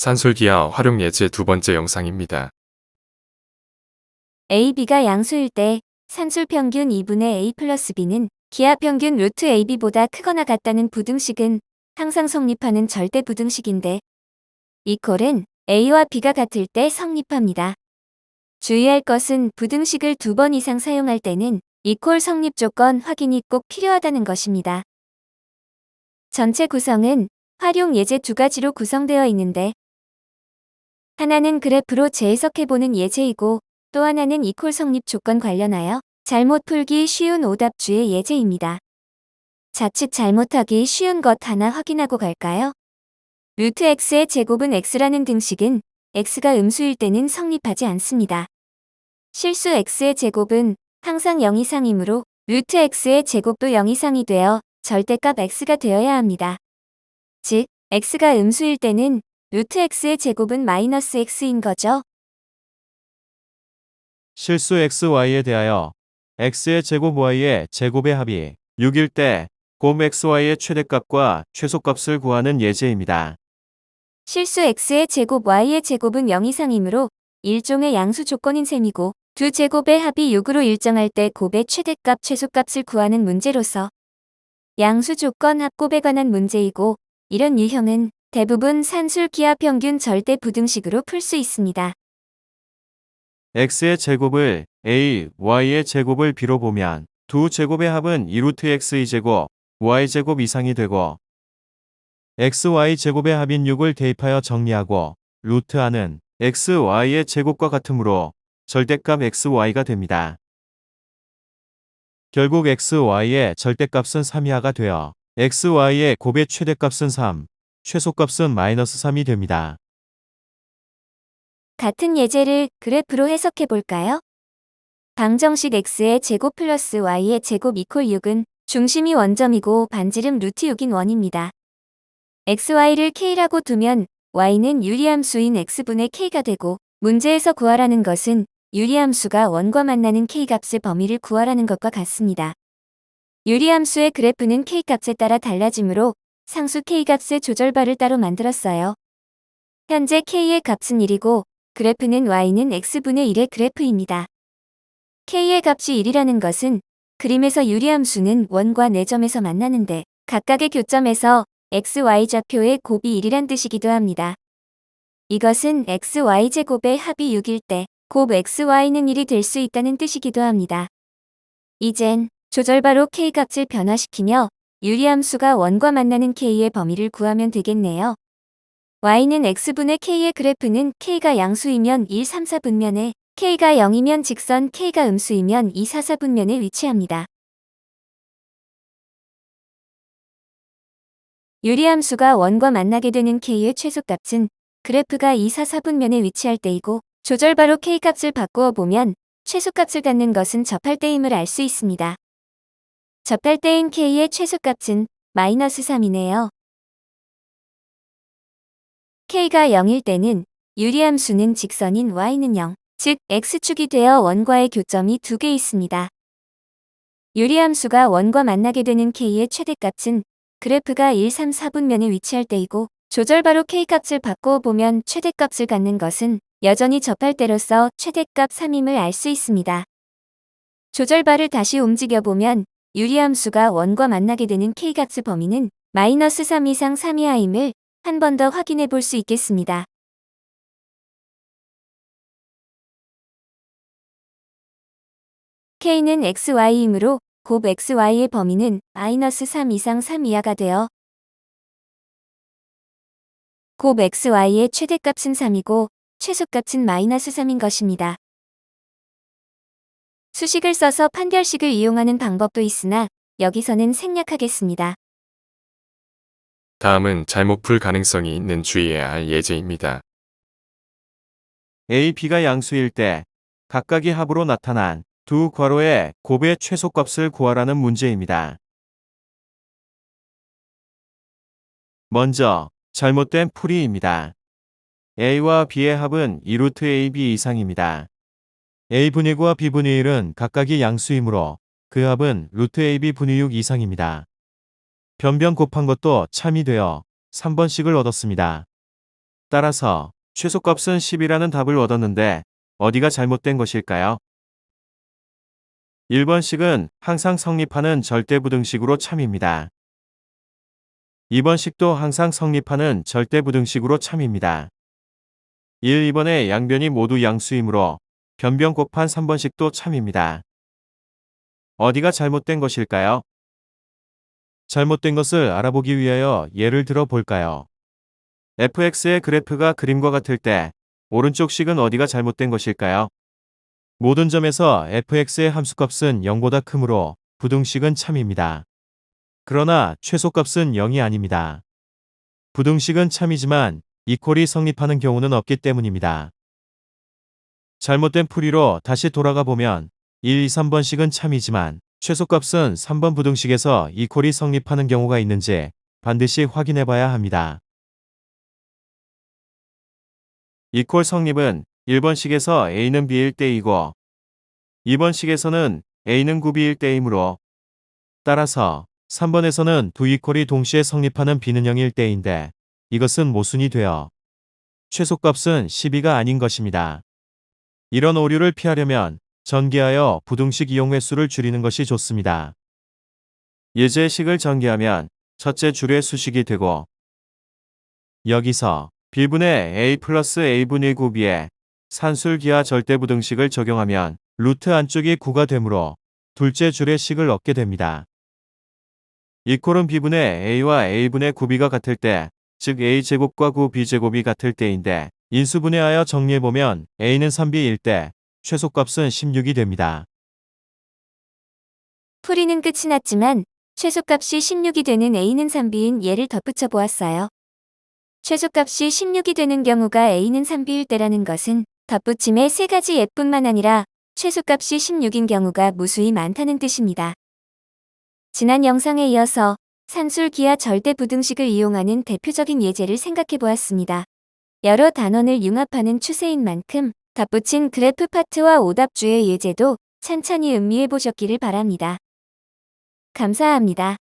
산술기하 활용 예제 두 번째 영상입니다. A, B가 양수일 때 산술 평균 2분의 A 플러스 B는 기하 평균 루트 AB보다 크거나 같다는 부등식은 항상 성립하는 절대 부등식인데 이 꼴은 A와 B가 같을 때 성립합니다. 주의할 것은 부등식을 2번 이상 사용할 때는 이 꼴 성립 조건 확인이 꼭 필요하다는 것입니다. 전체 구성은 활용 예제 두 가지로 구성되어 있는데 하나는 그래프로 재해석해보는 예제이고 또 하나는 이 꼴 성립 조건 관련하여 잘못 풀기 쉬운 오답주의 예제입니다. 자칫 잘못하기 쉬운 것 하나 확인하고 갈까요? 루트 x의 제곱은 x라는 등식은 x가 음수일 때는 성립하지 않습니다. 실수 x의 제곱은 항상 0 이상이므로 루트 x의 제곱도 0 이상이 되어 절대값 x가 되어야 합니다. 즉, x가 음수일 때는 루트 x의 제곱은 마이너스 x인 거죠. 실수 xy에 대하여 x의 제곱 y의 제곱의 합이 6일 때 곰 xy의 최대값과 최소값을 구하는 예제입니다. 실수 x의 제곱 y의 제곱은 0 이상이므로 일종의 양수 조건인 셈이고 두 제곱의 합이 6으로 일정할 때 곱의 최대값 최소값을 구하는 문제로서 양수 조건 합곱에 관한 문제이고 이런 유형은 대부분 산술 기하 평균 절대 부등식으로 풀 수 있습니다. x의 제곱을 a, y의 제곱을 b로 보면 두 제곱의 합은 2루트 x제곱, y제곱 이상이 되고 xy 제곱의 합인 6을 대입하여 정리하고 루트 r는 xy의 제곱과 같으므로 절대값 xy가 됩니다. 결국 xy의 절대값은 3 이하가 되어 xy의 곱의 최대값은 3, 최소값은 마이너스 3이 됩니다. 같은 예제를 그래프로 해석해 볼까요? 방정식 x의 제곱 플러스 y의 제곱 이퀄 6은 중심이 원점이고 반지름 루트 6인 원입니다. xy를 k라고 두면 y는 유리함수인 x분의 k가 되고 문제에서 구하라는 것은 유리함수가 원과 만나는 k값의 범위를 구하라는 것과 같습니다. 유리함수의 그래프는 k값에 따라 달라지므로 상수 k값의 조절바를 따로 만들었어요. 현재 k의 값은 1이고 그래프는 y는 x분의 1의 그래프입니다. k의 값이 1이라는 것은 그림에서 유리함수는 원과 4점에서 만나는데 각각의 교점에서 xy 좌표의 곱이 1이란 뜻이기도 합니다. 이것은 xy제곱의 합이 6일 때 곱 xy는 1이 될 수 있다는 뜻이기도 합니다. 이젠 조절바로 k값을 변화시키며 유리함수가 원과 만나는 k의 범위를 구하면 되겠네요. y는 x분의 k의 그래프는 k가 양수이면 1, 3, 4분면에 k가 0이면 직선 k가 음수이면 2, 4, 4분면에 위치합니다. 유리함수가 원과 만나게 되는 k의 최소값은 그래프가 2, 4, 4분면에 위치할 때이고 조절바로 k값을 바꾸어 보면 최소값을 갖는 것은 접할 때임을 알 수 있습니다. 접할 때인 k의 최소값은 마이너스 3이네요. k가 0일 때는 유리함수는 직선인 y는 0, 즉 x축이 되어 원과의 교점이 2개 있습니다. 유리함수가 원과 만나게 되는 k의 최대값은 그래프가 1, 3, 4분면에 위치할 때이고 조절바로 k값을 바꾸어 보면 최대값을 갖는 것은 여전히 접할 때로서 최대값 3임을 알 수 있습니다. 조절바를 다시 움직여보면 유리함수가 원과 만나게 되는 k값의 범위는 마이너스 3 이상 3 이하임을 한 번 더 확인해 볼 수 있겠습니다. k는 xy이므로 곱 xy의 범위는 마이너스 3 이상 3 이하가 되어 곱 xy의 최대값은 3이고 최소값은 마이너스 3인 것입니다. 수식을 써서 판별식을 이용하는 방법도 있으나 여기서는 생략하겠습니다. 다음은 잘못 풀 가능성이 있는 주의해야 할 예제입니다. a, b가 양수일 때 각각의 합으로 나타난 두 괄호의 곱의 최소값을 구하라는 문제입니다. 먼저 잘못된 풀이입니다. a와 b의 합은 2루트 ab 이상입니다. a분의 9와 b분의 1은 각각이 양수이므로 그 합은 루트 ab 분의 6 이상입니다. 변변 곱한 것도 참이 되어 3번씩을 얻었습니다. 따라서 최소값은 10이라는 답을 얻었는데 어디가 잘못된 것일까요? 1번식은 항상 성립하는 절대부등식으로 참입니다. 2번식도 항상 성립하는 절대부등식으로 참입니다. 1, 2번의 양변이 모두 양수이므로 변변 곱한 3번식도 참입니다. 어디가 잘못된 것일까요? 잘못된 것을 알아보기 위하여 예를 들어 볼까요? fx의 그래프가 그림과 같을 때 오른쪽 식은 어디가 잘못된 것일까요? 모든 점에서 fx의 함수값은 0보다 크므로 부등식은 참입니다. 그러나 최소값은 0이 아닙니다. 부등식은 참이지만 이퀄이 성립하는 경우는 없기 때문입니다. 잘못된 풀이로 다시 돌아가 보면 1, 2, 3번식은 참이지만 최소값은 3번 부등식에서 이퀄이 성립하는 경우가 있는지 반드시 확인해 봐야 합니다. 이퀄 성립은 1번식에서 a는 b일 때이고 2번식에서는 a는 9b일 때이므로 따라서 3번에서는 두 이퀄이 동시에 성립하는 b는 0일 때인데 이것은 모순이 되어 최소값은 12가 아닌 것입니다. 이런 오류를 피하려면 전개하여 부등식 이용 횟수를 줄이는 것이 좋습니다. 예제식을 전개하면 첫째 줄의 수식이 되고 여기서 b분의 a 플러스 a분의 9b에 산술기하 절대부등식을 적용하면 루트 안쪽이 9가 되므로 둘째 줄의 식을 얻게 됩니다. 이퀄은 b분의 a와 a분의 9b가 같을 때, 즉 a제곱과 9b제곱이 같을 때인데 인수분해하여 정리해보면 a는 3b일 때 최소값은 16이 됩니다. 풀이는 끝이 났지만 최소값이 16이 되는 a는 3b인 예를 덧붙여 보았어요. 최소값이 16이 되는 경우가 a는 3b일 때라는 것은 덧붙임의 세 가지 예뿐만 아니라 최소값이 16인 경우가 무수히 많다는 뜻입니다. 지난 영상에 이어서 산술기하 절대부등식을 이용하는 대표적인 예제를 생각해 보았습니다. 여러 단원을 융합하는 추세인 만큼 덧붙인 그래프 파트와 오답주의 예제도 찬찬히 음미해 보셨기를 바랍니다. 감사합니다.